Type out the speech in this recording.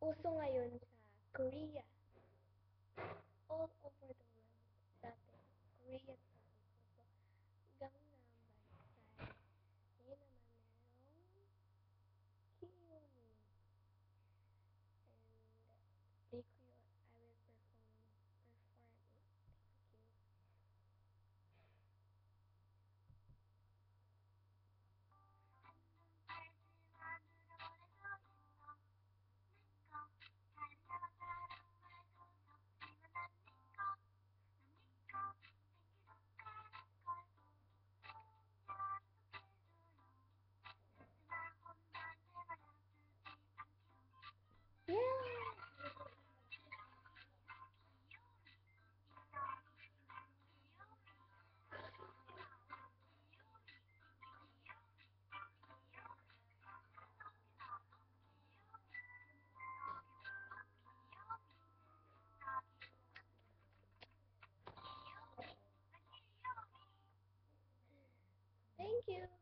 uso ngayon sa Korea. All over the world. Dati, Korean songs. So, Gangnam by Psy. Ngayon naman merong Kiyomi. And Baekhyun, I will perform it. Thank you. Yeah! Thank you.